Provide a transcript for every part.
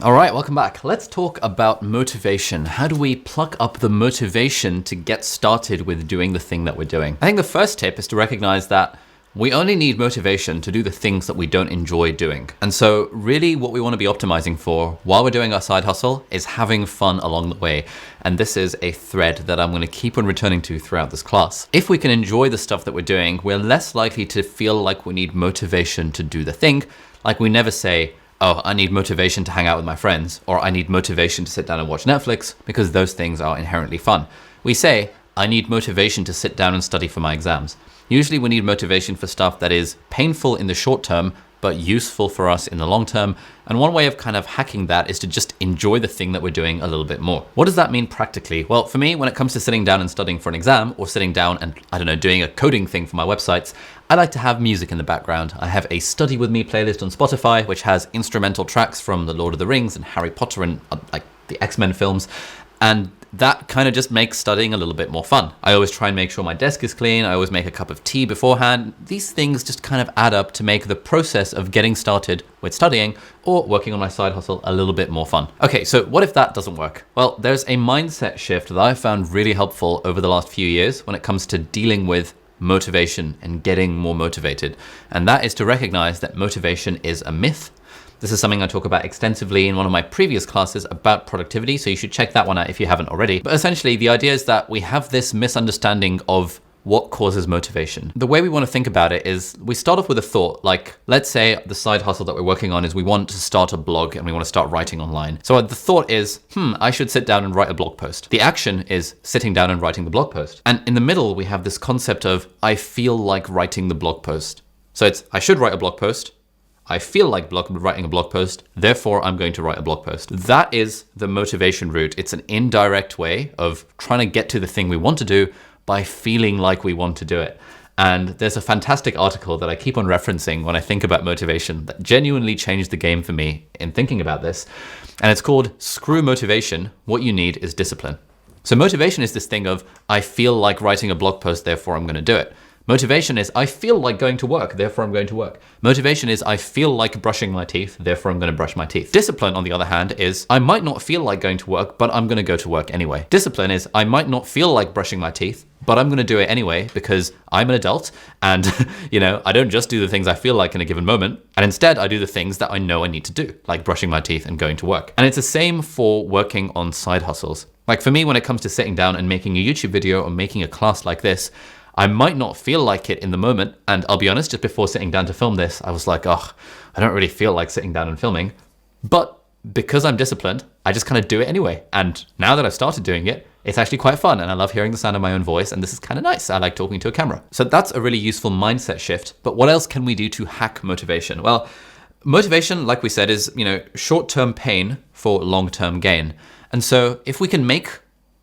All right, welcome back. Let's talk about motivation. How do we pluck up the motivation to get started with doing the thing that we're doing? I think the first tip is to recognize that we only need motivation to do the things that we don't enjoy doing. And so really what we want to be optimizing for while we're doing our side hustle is having fun along the way. And this is a thread that I'm going to keep on returning to throughout this class. If we can enjoy the stuff that we're doing, we're less likely to feel like we need motivation to do the thing. Like we never say, oh, I need motivation to hang out with my friends, or I need motivation to sit down and watch Netflix, because those things are inherently fun. We say, I need motivation to sit down and study for my exams. Usually we need motivation for stuff that is painful in the short term, but useful for us in the long term. And one way of kind of hacking that is to just enjoy the thing that we're doing a little bit more. What does that mean practically? Well, for me, when it comes to sitting down and studying for an exam, or sitting down and, I don't know, doing a coding thing for my websites, I like to have music in the background. I have a Study With Me playlist on Spotify, which has instrumental tracks from The Lord of the Rings and Harry Potter and like the X-Men films. And that kind of just makes studying a little bit more fun. I always try and make sure my desk is clean. I always make a cup of tea beforehand. These things just kind of add up to make the process of getting started with studying or working on my side hustle a little bit more fun. Okay, so what if that doesn't work? Well, there's a mindset shift that I found really helpful over the last few years when it comes to dealing with motivation and getting more motivated. And that is to recognize that motivation is a myth. This is something I talk about extensively in one of my previous classes about productivity, so you should check that one out if you haven't already. But essentially, the idea is that we have this misunderstanding of what causes motivation. The way we want to think about it is we start off with a thought, like let's say the side hustle that we're working on is we want to start a blog and we want to start writing online. So the thought is, I should sit down and write a blog post. The action is sitting down and writing the blog post. And in the middle, we have this concept of I feel like writing the blog post. So it's I should write a blog post. I feel like writing a blog post, therefore I'm going to write a blog post. That is the motivation route. It's an indirect way of trying to get to the thing we want to do by feeling like we want to do it. And there's a fantastic article that I keep on referencing when I think about motivation that genuinely changed the game for me in thinking about this. And it's called Screw Motivation, What You Need is Discipline. So motivation is this thing of, I feel like writing a blog post, therefore I'm going to do it. Motivation is, I feel like going to work, therefore I'm going to work. Motivation is, I feel like brushing my teeth, therefore I'm going to brush my teeth. Discipline, on the other hand, is, I might not feel like going to work, but I'm going to go to work anyway. Discipline is, I might not feel like brushing my teeth, but I'm going to do it anyway because I'm an adult and, I don't just do the things I feel like in a given moment. And instead, I do the things that I know I need to do, like brushing my teeth and going to work. And it's the same for working on side hustles. Like for me, when it comes to sitting down and making a YouTube video or making a class like this, I might not feel like it in the moment. And I'll be honest, just before sitting down to film this, I was like, I don't really feel like sitting down and filming. But because I'm disciplined, I just kind of do it anyway. And now that I've started doing it, it's actually quite fun. And I love hearing the sound of my own voice. And this is kind of nice. I like talking to a camera. So that's a really useful mindset shift. But what else can we do to hack motivation? Well, motivation, like we said, is, short-term pain for long-term gain. And so if we can make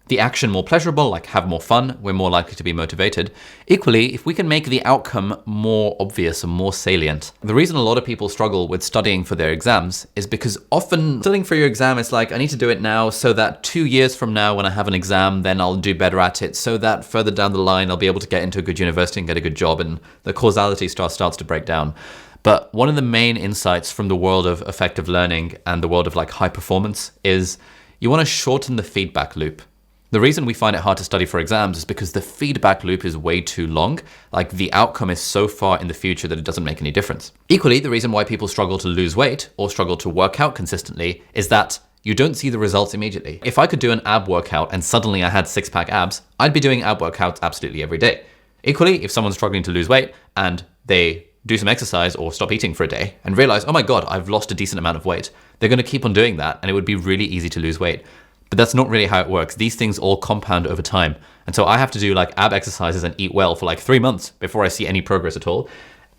the action more pleasurable, like have more fun, we're more likely to be motivated. Equally, if we can make the outcome more obvious and more salient. The reason a lot of people struggle with studying for their exams is because often studying for your exam is like, I need to do it now so that 2 years from now when I have an exam, then I'll do better at it so that further down the line, I'll be able to get into a good university and get a good job, and the causality starts to break down. But one of the main insights from the world of effective learning and the world of like high performance is you want to shorten the feedback loop. The reason we find it hard to study for exams is because the feedback loop is way too long. Like the outcome is so far in the future that it doesn't make any difference. Equally, the reason why people struggle to lose weight or struggle to work out consistently is that you don't see the results immediately. If I could do an ab workout and suddenly I had 6-pack abs, I'd be doing ab workouts absolutely every day. Equally, if someone's struggling to lose weight and they do some exercise or stop eating for a day and realize, oh my God, I've lost a decent amount of weight, they're going to keep on doing that and it would be really easy to lose weight. But that's not really how it works. These things all compound over time. And so I have to do like ab exercises and eat well for like 3 months before I see any progress at all.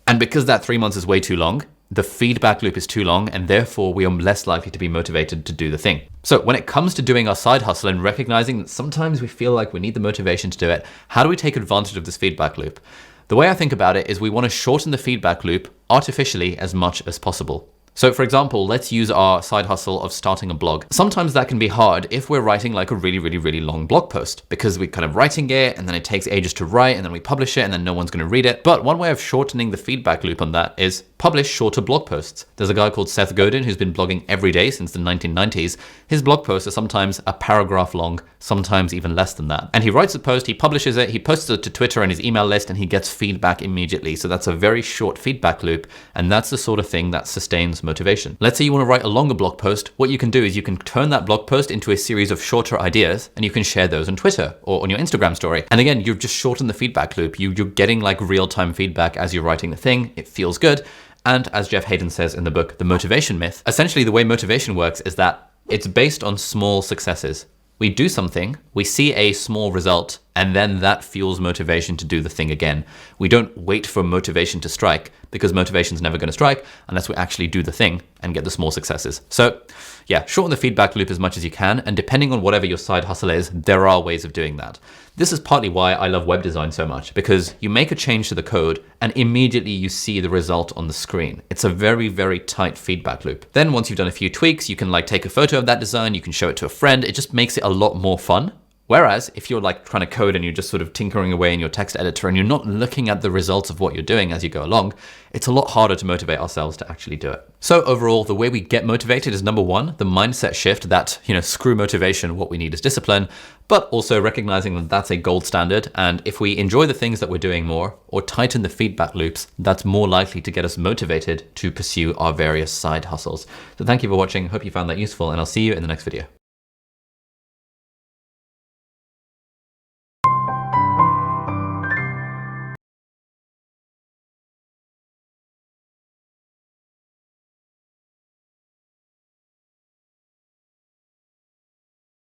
And because that 3 months is way too long, the feedback loop is too long, and therefore we are less likely to be motivated to do the thing. So when it comes to doing our side hustle and recognizing that sometimes we feel like we need the motivation to do it, how do we take advantage of this feedback loop? The way I think about it is we want to shorten the feedback loop artificially as much as possible. So for example, let's use our side hustle of starting a blog. Sometimes that can be hard if we're writing like a really long blog post, because we're kind of writing it and then it takes ages to write and then we publish it and then no one's going to read it. But one way of shortening the feedback loop on that is publish shorter blog posts. There's a guy called Seth Godin who's been blogging every day since the 1990s. His blog posts are sometimes a paragraph long, sometimes even less than that. And he writes a post, he publishes it, he posts it to Twitter and his email list, and he gets feedback immediately. So that's a very short feedback loop, and that's the sort of thing that sustains motivation. Let's say you want to write a longer blog post. What you can do is you can turn that blog post into a series of shorter ideas, and you can share those on Twitter or on your Instagram story. And again, you've just shortened the feedback loop. You're getting like real-time feedback as you're writing the thing. It feels good. And as Jeff Hayden says in the book, The Motivation Myth, essentially the way motivation works is that it's based on small successes. We do something, we see a small result, and then that fuels motivation to do the thing again. We don't wait for motivation to strike, because motivation's never going to strike unless we actually do the thing and get the small successes. So yeah, shorten the feedback loop as much as you can, and depending on whatever your side hustle is, there are ways of doing that. This is partly why I love web design so much, because you make a change to the code and immediately you see the result on the screen. It's a very, very tight feedback loop. Then once you've done a few tweaks, you can like take a photo of that design, you can show it to a friend. It just makes it a lot more fun. Whereas if you're like trying to code and you're just sort of tinkering away in your text editor and you're not looking at the results of what you're doing as you go along, it's a lot harder to motivate ourselves to actually do it. So overall, the way we get motivated is number one, the mindset shift that, screw motivation, what we need is discipline, but also recognizing that that's a gold standard. And if we enjoy the things that we're doing more or tighten the feedback loops, that's more likely to get us motivated to pursue our various side hustles. So thank you for watching. Hope you found that useful, and I'll see you in the next video.